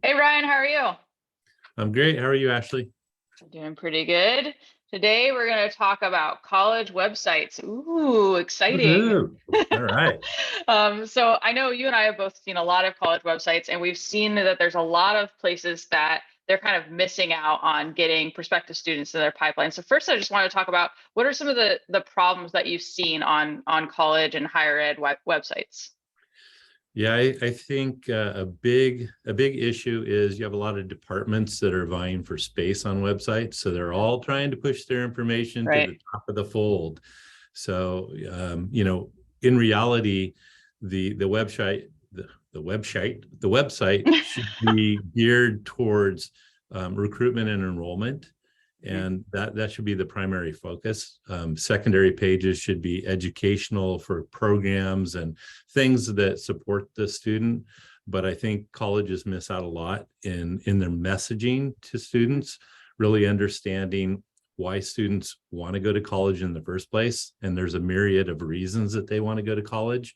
Hey Ryan, how are you? I'm great. How are you, Ashley? I'm doing pretty good. Today we're going to talk about college websites. Ooh, exciting. Woohoo. All right. So I know you and I have both seen a lot of college websites, and we've seen that there's a lot of places that they're kind of missing out on getting prospective students in their pipeline. So first, I just want to talk about what are some of the problems that you've seen on college and higher ed websites. Yeah, I think a big issue is you have a lot of departments that are vying for space on websites, so they're all trying to push their information to Right. the top of the fold. So in reality, the website the website should be geared towards recruitment and enrollment, Mhm. and that should be the primary focus. Secondary pages should be educational for programs and things that support the student. But I think colleges miss out a lot in their messaging to students, really understanding why students want to go to college in the first place. And there's a myriad of reasons that they want to go to college.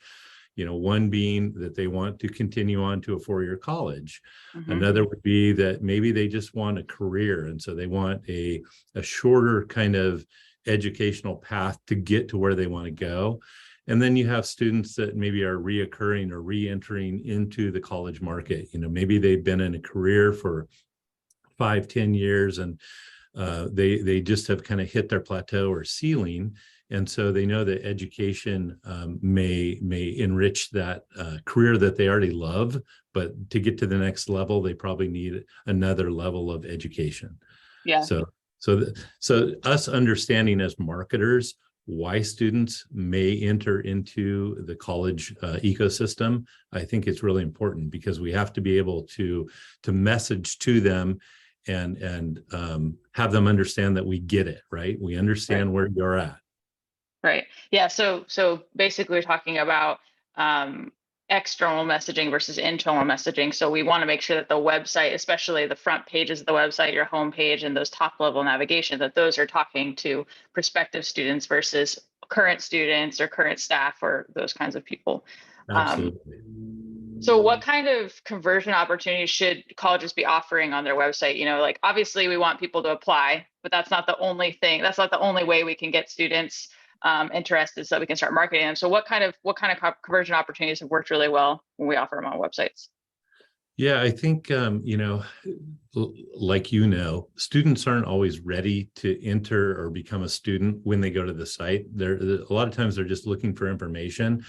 One being that they want to continue on to a four-year college. Mhm. Another would be that maybe they just want a career. And so they want a shorter kind of educational path to get to where they want to go. And then you have students that maybe are reoccurring or re-entering into the college market. Maybe they've been in a career for 5, 10 years, and they just have kind of hit their plateau or ceiling, and so they know that education may enrich that career that they already love, but to get to the next level, they probably need another level of education. Yeah. So us understanding as marketers why students may enter into the college ecosystem, I think it's really important, because we have to be able to message to them and have them understand that we get it, right? We Right. understand where you're at. Right. Yeah. So basically, we're talking about um, external messaging versus internal messaging. So we want to make sure that the website, especially the front pages of the website, your home page, and those top level navigation, that those are talking to prospective students versus current students or current staff or those kinds of people. Um, Absolutely. so what kind of conversion opportunities should colleges be offering on their website? Like obviously we want people to apply, but that's not the only thing. That's not the only way we can get students interested so that we can start marketing them. So what kind of conversion opportunities have worked really well when we offer them on websites? Yeah, I think like students aren't always ready to enter or become a student when they go to the site. They're a lot of times they're just looking for information.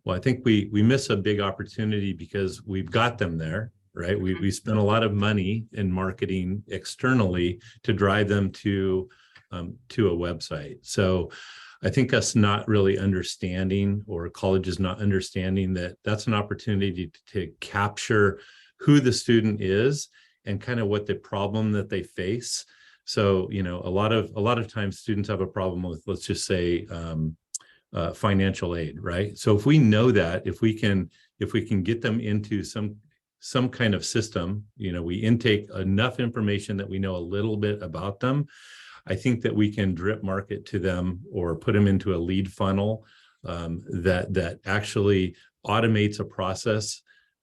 Well, I think we miss a big opportunity because we've got them there, right? We spent a lot of money in marketing externally to drive them to a website. So I think us not really understanding, or colleges not understanding, that that's an opportunity to capture who the student is and kind of what the problem that they face. So, a lot of times students have a problem with, let's just say, financial aid, right? So if we know that, if we can get them into some kind of system, we intake enough information that we know a little bit about them, I think that we can drip market to them or put them into a lead funnel that actually automates a process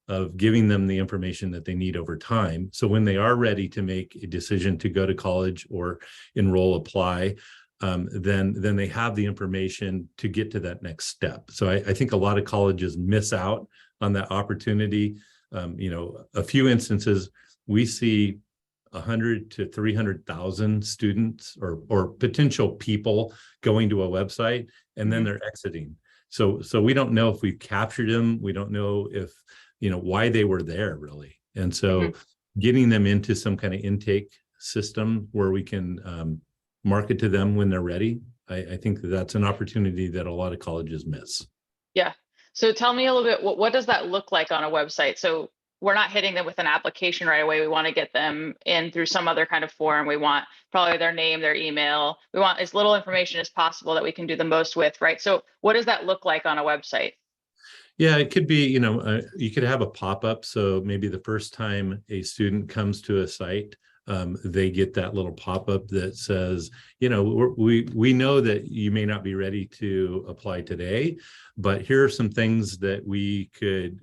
of giving them the information that they need over time. So when they are ready to make a decision to go to college or enroll, apply, then they have the information to get to that next step. So I think a lot of colleges miss out on that opportunity. A few instances we see 100 to 300,000 students or potential people going to a website, and then Mhm. they're exiting. So we don't know if we've captured them. We don't know if why they were there, really. And Mhm. so getting them into some kind of intake system where we can market to them when they're ready, I think that's an opportunity that a lot of colleges miss. Yeah. So tell me a little bit, what does that look like on a website? So we're not hitting them with an application right away. We want to get them in through some other kind of form. We want probably their name, their email. We want as little information as possible that we can do the most with, right? So what does that look like on a website? Yeah, it could be, you could have a pop-up. So maybe the first time a student comes to a site, they get that little pop-up that says, we know that you may not be ready to apply today, but here are some things that we could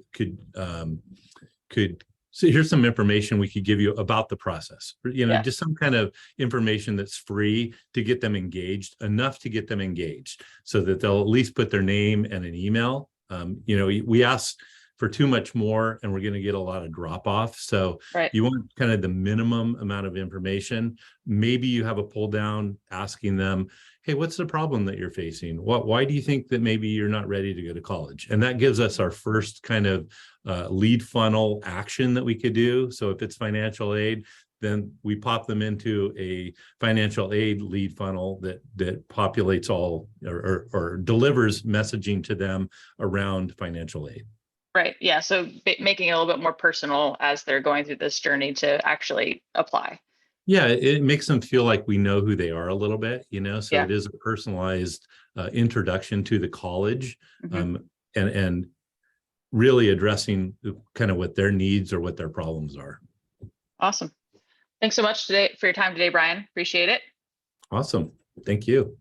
So here's some information we could give you about the process, Yeah. just some kind of information that's free to get them engaged, enough to get them engaged so that they'll at least put their name and an email. We ask for too much more and we're going to get a lot of drop off. So Right. you want kind of the minimum amount of information. Maybe you have a pull down asking them, hey, what's the problem that you're facing? Why do you think that maybe you're not ready to go to college? And that gives us our first kind of lead funnel action that we could do. So if it's financial aid, then we pop them into a financial aid lead funnel that populates all or delivers messaging to them around financial aid. Right. Yeah. So making it a little bit more personal as they're going through this journey to actually apply. Yeah, it makes them feel like we know who they are a little bit, so Yeah. it is a personalized introduction to the college, and really addressing kind of what their needs or what their problems are. Awesome. Thanks so much today for your time today, Brian. Appreciate it. Awesome. Thank you.